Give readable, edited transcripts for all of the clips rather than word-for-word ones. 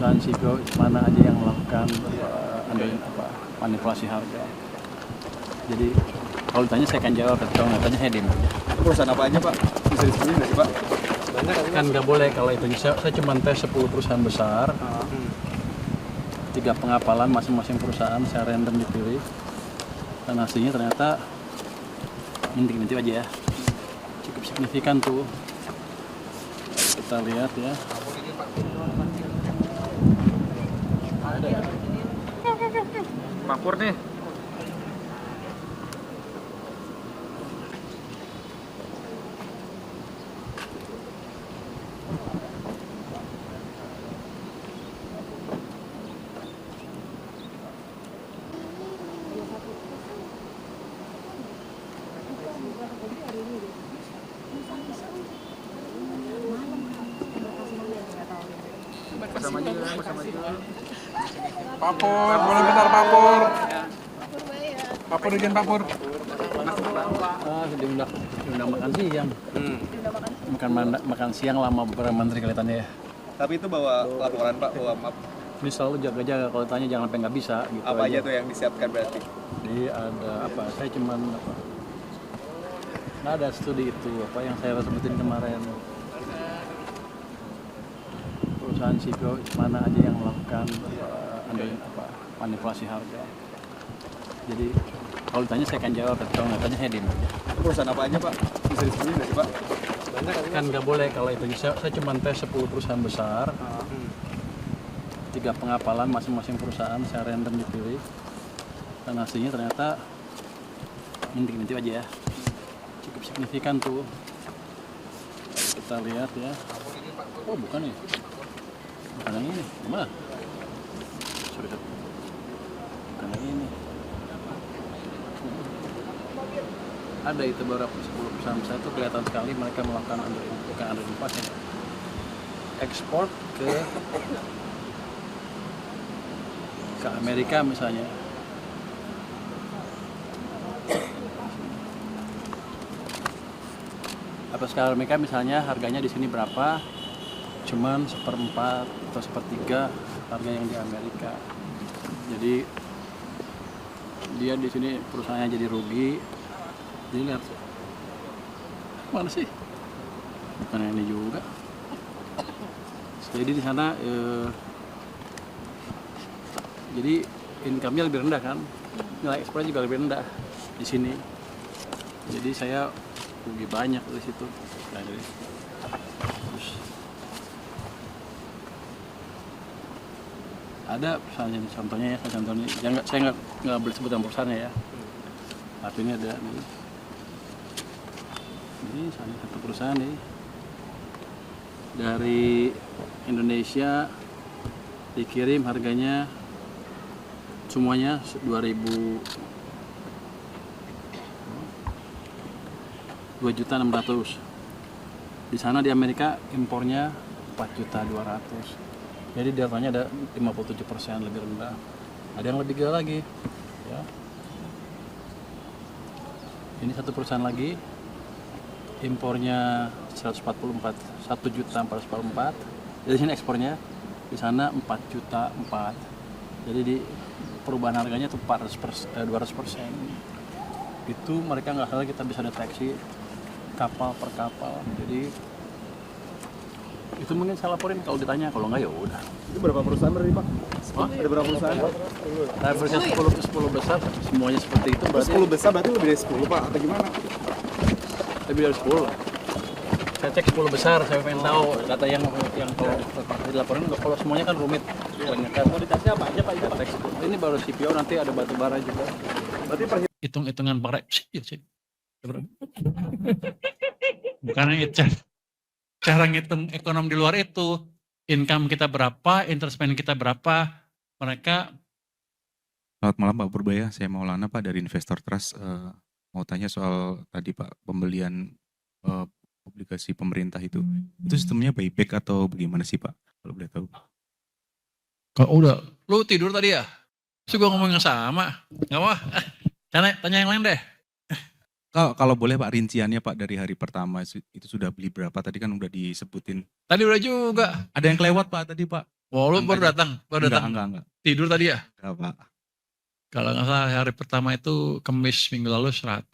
perusahaan CPO mana aja yang melakukan manipulasi harga. Jadi kalau ditanya saya akan jawab, kalau nggak tanya saya diem. Perusahaan apa aja Pak? Bisa disebutin nggak sih Pak? Banyak kan nggak boleh kalau itu. Saya cuma tes 10 perusahaan besar, 3 pengapalan masing-masing perusahaan, saya random dipilih. Dan hasilnya ternyata ngintip-ngintip aja ya, cukup signifikan tuh. Kita lihat ya. Ada ya? Makmur nih. Bersama juga. Papur, boleh bentar papur. Papur izin papur. Diundang makan siang. Makan siang lama beberapa menteri kelihatannya ya. Tapi itu bawa laporan Pak, bawa map. Ini selalu jaga-jaga, kalau tanya jangan sampai nggak bisa gitu. Apa aja tuh yang disiapkan berarti? Jadi ada apa? Saya cuman nggak ada studi itu apa yang saya sebutin kemarin. Perusahaan CPO mana aja yang melakukan manipulasi harga. Jadi kalau ditanya saya akan jawab, kalau nggak tanya saya diem. Perusahaan apa aja Pak? Bisa disebutin nggak sih Pak? Banyak kan nggak boleh kalau itu. Saya cuma tes 10 perusahaan besar, 3 pengapalan masing-masing perusahaan, saya random dipilih. Dan hasilnya ternyata ngintip-ngintip aja ya, cukup signifikan tuh. Kita lihat ya. Oh bukan ya, bukan yang ini, mana? Sorry. Bukan yang ini. Ada itu beberapa 10 perusahaan besar itu kelihatan sekali mereka melakukan underinvestasi ya. Ekspor ke Amerika misalnya. Apa skala Amerika misalnya harganya di sini berapa? Cuman 1/4 atau 1/3 harga yang di Amerika. Jadi dia di sini perusahaannya jadi rugi. Jadi lihat mana sih? Bukan yang ini juga. Jadi di sana jadi income-nya lebih rendah kan, nilai ekspornya juga lebih rendah di sini. Jadi saya rugi banyak di situ. Nah, jadi, terus ada misalnya contohnya ya, saya nggak boleh sebutkan perusahaannya ya. Tapi ini ada nih. Ini salah satu perusahaan nih dari Indonesia dikirim harganya semuanya 2.600.000. Di sana di Amerika impornya 4.200.000. Jadi deltanya ada 57% lebih rendah. Ada yang lebih gila lagi ya. Ini satu perusahaan lagi impornya 1.444.000. Jadi sini ekspornya, di sana 4.400.000. Jadi di perubahan harganya itu 200%. Itu mereka nggak salah kita bisa deteksi kapal per kapal. Jadi itu mungkin saya laporin kalau ditanya, kalau nggak ya udah. Itu berapa perusahaan berarti Pak? Ada berapa perusahaan? Nah, perusahaan 10 besar semuanya seperti itu. Berarti 10 besar berarti lebih dari 10 Pak atau gimana? lebih dari 10 lah. Saya cek 10 besar, saya pengen tahu data yang kalau dilaporin, kalau semuanya kan rumit. Banyak kan. Komoditasnya apa aja Pak? Ini baru CPO, nanti ada batu bara juga. Berarti Hitung-hitungan pakai bukan itu. Cara ngitung ekonomi di luar itu, income kita berapa, investment kita berapa, mereka. Selamat malam Pak Purbaya, saya Maulana Pak dari Investor Trust. Mau tanya soal tadi Pak, pembelian obligasi pemerintah itu sistemnya buyback atau bagaimana sih Pak? Kalau boleh tahu. Kalau udah, lu tidur tadi ya? Terus gue ngomong yang sama, nggak mau? Tanya yang lain deh. Kalau boleh Pak, rinciannya Pak dari hari pertama itu sudah beli berapa? Tadi kan udah disebutin. Tadi udah juga. Ada yang kelewat Pak tadi Pak. Oh, lu baru Angkanya. datang. Enggak. Tidur tadi ya? Enggak, Pak. Kalau nggak salah hari pertama itu Kamis minggu lalu 100.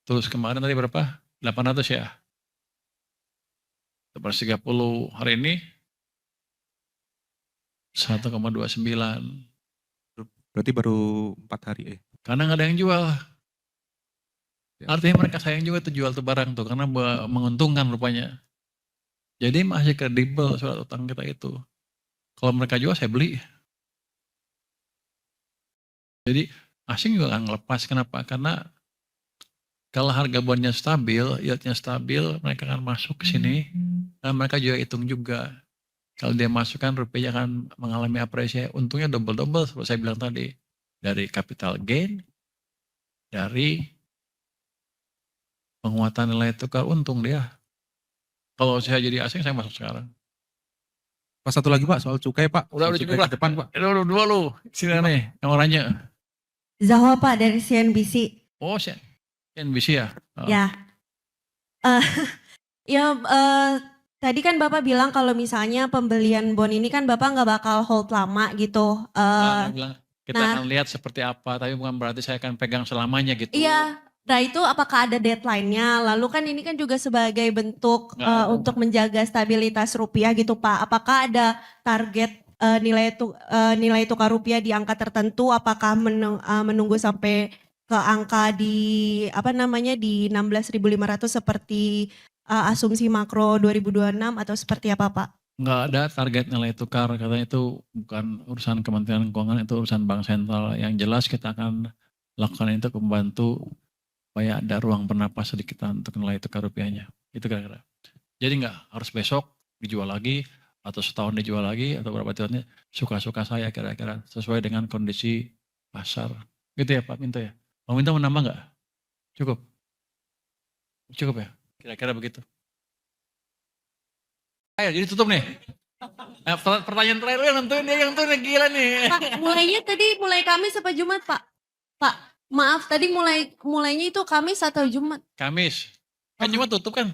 Terus kemarin tadi berapa? 800 ya? 130 hari ini 1,29. Berarti baru 4 hari. Karena nggak ada yang jual. Ya. Artinya mereka sayang juga tuh jual tuh barang tuh karena menguntungkan rupanya. Jadi masih kredibel surat utang kita itu. Kalau mereka jual saya beli. Jadi asing juga nggak ngelepas. Kenapa? Karena kalau harga bondnya stabil, yieldnya stabil, mereka akan masuk ke sini dan mereka juga hitung juga. Kalau dia masukkan rupiah akan mengalami apresiasi, untungnya double-double seperti saya bilang tadi. Dari capital gain, dari penguatan nilai tukar untung dia. Kalau saya jadi asing saya masuk sekarang. Pak, satu lagi Pak, soal cukai Pak. Udah Soal cukup cukai lah. ke depan Pak. Dua lu, sini nih, yang oranye. Zahwa Pak dari CNBC. Oh, CNBC ya? Oh. Ya. Tadi kan Bapak bilang kalau misalnya pembelian bond ini kan Bapak nggak bakal hold lama gitu. Nah, bilang, kita akan lihat seperti apa, tapi bukan berarti saya akan pegang selamanya gitu. Iya. Nah itu apakah ada deadline-nya? Lalu kan ini kan juga sebagai bentuk untuk menjaga stabilitas rupiah gitu Pak. Apakah ada target nilai tukar rupiah di angka tertentu? Apakah menunggu sampai ke angka di di 16.500 seperti asumsi makro 2026 atau seperti apa Pak? Nggak ada target nilai tukar, katanya itu bukan urusan Kementerian Keuangan, itu urusan Bank Sentral. Yang jelas kita akan lakukan itu membantu supaya ada ruang bernapas sedikit untuk nilai tukar rupiahnya. Itu kira-kira. Jadi nggak harus besok dijual lagi, atau setahun dijual lagi, atau berapa tahunnya, suka-suka saya kira-kira, sesuai dengan kondisi pasar. Gitu ya Pak Minto ya? Pak Minto mau nambah nggak? Cukup? Cukup ya? Kira-kira begitu. Ayo jadi tutup nih. Pertanyaan terakhir lu yang nentuin, dia yang nentuin, gila nih. Pak, mulai Kamis apa Jumat Pak? Pak, maaf tadi mulainya itu Kamis atau Jumat? Kamis. Kan Jumat tutup kan?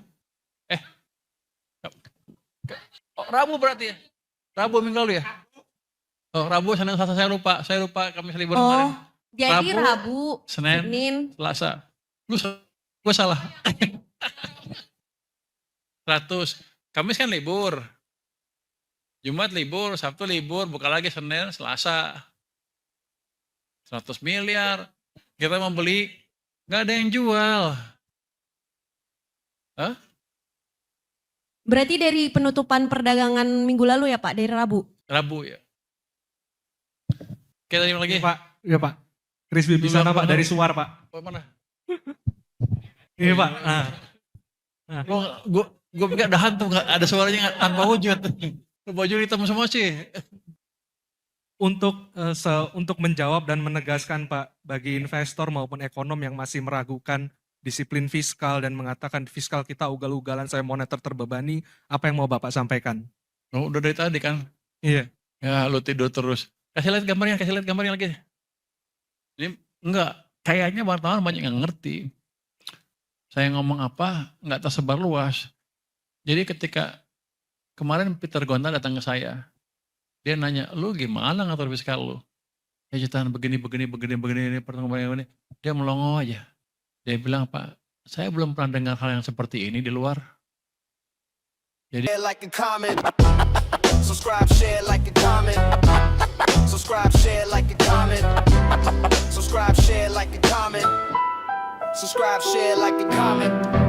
Rabu berarti ya? Rabu minggu lalu ya? Oh Rabu, Senin, Selasa saya lupa Kamis libur kemarin. Jadi Rabu, Senin, Selasa. Gue salah. 100. Kamis kan libur. Jumat libur, Sabtu libur, buka lagi Senin, Selasa. 100 miliar. Kita mau beli, gak ada yang jual. Hah? Berarti dari penutupan perdagangan minggu lalu ya Pak, dari Rabu? Rabu ya. Kita lagi. Pak, iya Pak. Crispy Pisana Pak, dari Suar Pak. Oh, mana? Iya Pak. Nah. Gue pikir ada hantu, gak ada suaranya tanpa wujud. Baju hitam semua sih. Untuk menjawab dan menegaskan Pak, bagi investor maupun ekonom yang masih meragukan disiplin fiskal dan mengatakan fiskal kita ugal-ugalan, saya moneter terbebani, apa yang mau Bapak sampaikan? Oh, udah dari tadi kan? Iya. Ya lu tidur terus. Kasih lihat gambarnya lagi. Ini enggak, kayaknya wartawan banyak yang ngerti. Saya ngomong apa, enggak tersebar luas. Jadi ketika kemarin Peter Gonta datang ke saya, dia nanya, lu gimana ngatur fiskal lu? Ya jutaan begini, pertemuan ini. Dia melongo aja. Dia bilang, Pak, saya belum pernah dengar hal yang seperti ini di luar. Jadi like a comment. Subscribe, share, like a comment. Subscribe, share, like a comment. Subscribe, share, like a comment. Subscribe, share, like a comment.